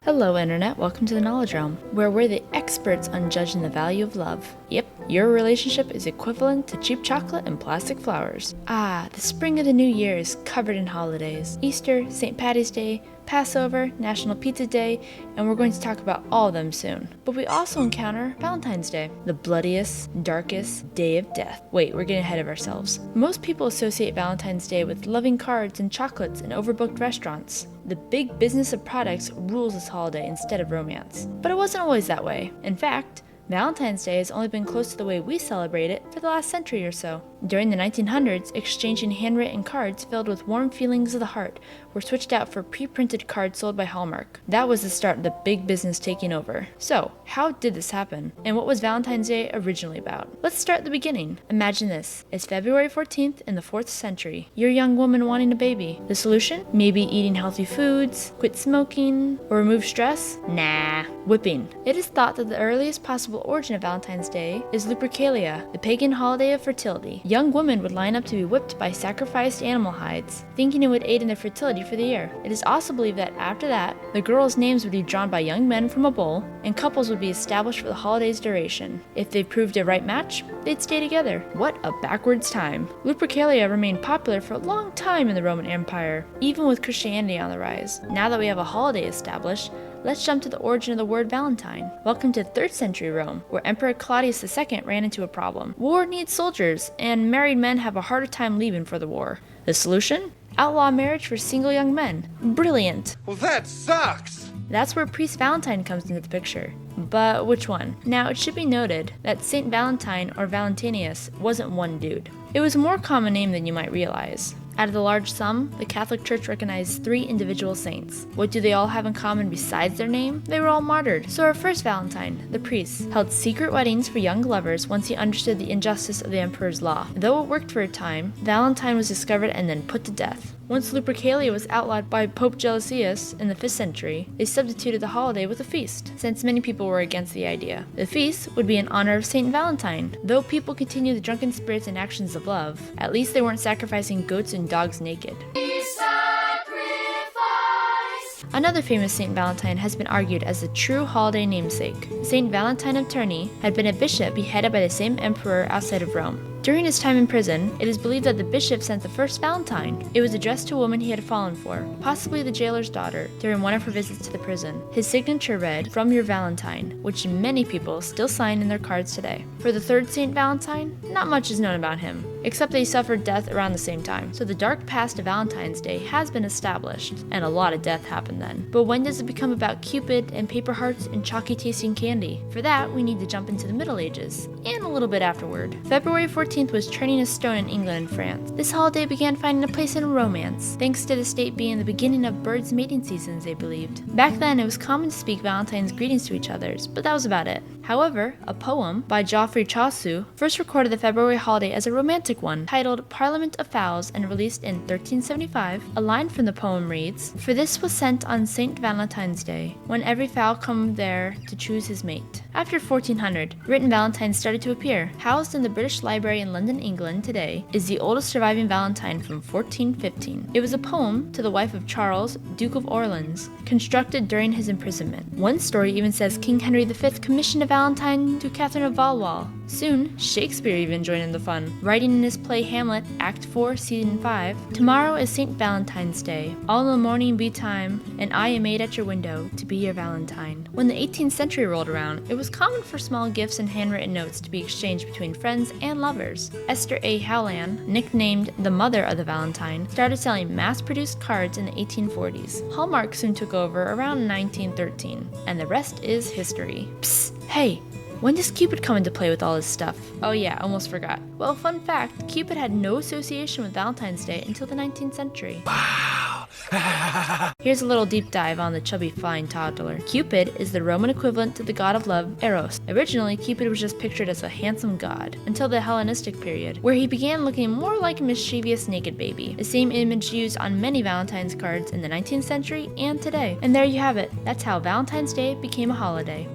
Hello Internet, welcome to the Knowledge Realm, where we're the experts on judging the value of love. Yep, your relationship is equivalent to cheap chocolate and plastic flowers. The spring of the new year is covered in holidays. Easter, St. Patty's Day, Passover, National Pizza Day, and we're going to talk about all of them soon. But we also encounter Valentine's Day, the bloodiest, darkest day of death. Wait, we're getting ahead of ourselves. Most people associate Valentine's Day with loving cards and chocolates and overbooked restaurants. The big business of products rules this holiday instead of romance. But it wasn't always that way. In fact, Valentine's Day has only been close to the way we celebrate it for the last century or so. During the 1900s, exchanging handwritten cards filled with warm feelings of the heart were switched out for pre-printed cards sold by Hallmark. That was the start of the big business taking over. So, how did this happen? And what was Valentine's Day originally about? Let's start at the beginning. Imagine this. It's February 14th in the 4th century. You're a young woman wanting a baby. The solution? Maybe eating healthy foods, quit smoking, or remove stress? Nah. Whipping. It is thought that the earliest possible origin of Valentine's Day is Lupercalia, the pagan holiday of fertility. Young women would line up to be whipped by sacrificed animal hides, thinking it would aid in their fertility for the year. It is also believed that after that, the girls' names would be drawn by young men from a bowl, and couples would be established for the holiday's duration. If they proved a right match, they'd stay together. What a backwards time. Lupercalia remained popular for a long time in the Roman Empire, even with Christianity on the rise. Now that we have a holiday established, let's jump to the origin of the word Valentine. Welcome to 3rd century Rome, where Emperor Claudius II ran into a problem. War needs soldiers, and married men have a harder time leaving for the war. The solution? Outlaw marriage for single young men. Brilliant! Well, that sucks! That's where Priest Valentine comes into the picture. But which one? Now, it should be noted that Saint Valentine or Valentinius wasn't one dude. It was a more common name than you might realize. Out of the large sum, the Catholic Church recognized 3 individual saints. What do they all have in common besides their name? They were all martyred. So our first Valentine, the priest, held secret weddings for young lovers once he understood the injustice of the emperor's law. Though it worked for a time, Valentine was discovered and then put to death. Once Lupercalia was outlawed by Pope Gelasius in the 5th century, they substituted the holiday with a feast, since many people were against the idea. The feast would be in honor of Saint Valentine. Though people continued the drunken spirits and actions of love, at least they weren't sacrificing goats and dogs naked. Another famous Saint Valentine has been argued as the true holiday namesake. Saint Valentine of Terni had been a bishop beheaded by the same emperor outside of Rome. During his time in prison, it is believed that the bishop sent the first Valentine. It was addressed to a woman he had fallen for, possibly the jailer's daughter, during one of her visits to the prison. His signature read, "From your Valentine," which many people still sign in their cards today. For the 3rd Saint Valentine, not much is known about him, except that he suffered death around the same time. So the dark past of Valentine's Day has been established, and a lot of death happened then. But when does it become about Cupid and paper hearts and chalky tasting candy? For that, we need to jump into the Middle Ages, and a little bit afterward. February 14th was turning a stone in England and France. This holiday began finding a place in romance, thanks to the state being the beginning of birds' mating seasons, they believed. Back then, it was common to speak Valentine's greetings to each other, but that was about it. However, a poem by Geoffrey Chaucer first recorded the February holiday as a romantic one, titled Parliament of Fowls and released in 1375. A line from the poem reads, "For this was sent on Saint Valentine's Day, when every fowl come there to choose his mate." After 1400, written Valentines started to appear. Housed in the British Library in London, England today, is the oldest surviving Valentine from 1415. It was a poem to the wife of Charles, Duke of Orleans, constructed during his imprisonment. One story even says King Henry V commissioned a Valentine to Catherine of Valois. Soon, Shakespeare even joined in the fun, writing in his play Hamlet, Act 4, Scene 5, "Tomorrow is St. Valentine's Day. All in the morning be time, and I am made at your window to be your Valentine." When the 18th century rolled around, it was common for small gifts and handwritten notes to be exchanged between friends and lovers. Esther A. Howland, nicknamed the mother of the Valentine, started selling mass-produced cards in the 1840s. Hallmark soon took over around 1913, and the rest is history. Psst, hey! When does Cupid come into play with all this stuff? Oh yeah, almost forgot. Well, fun fact, Cupid had no association with Valentine's Day until the 19th century. Wow! Here's a little deep dive on the chubby flying toddler. Cupid is the Roman equivalent to the god of love, Eros. Originally, Cupid was just pictured as a handsome god, until the Hellenistic period, where he began looking more like a mischievous naked baby. The same image used on many Valentine's cards in the 19th century and today. And there you have it. That's how Valentine's Day became a holiday.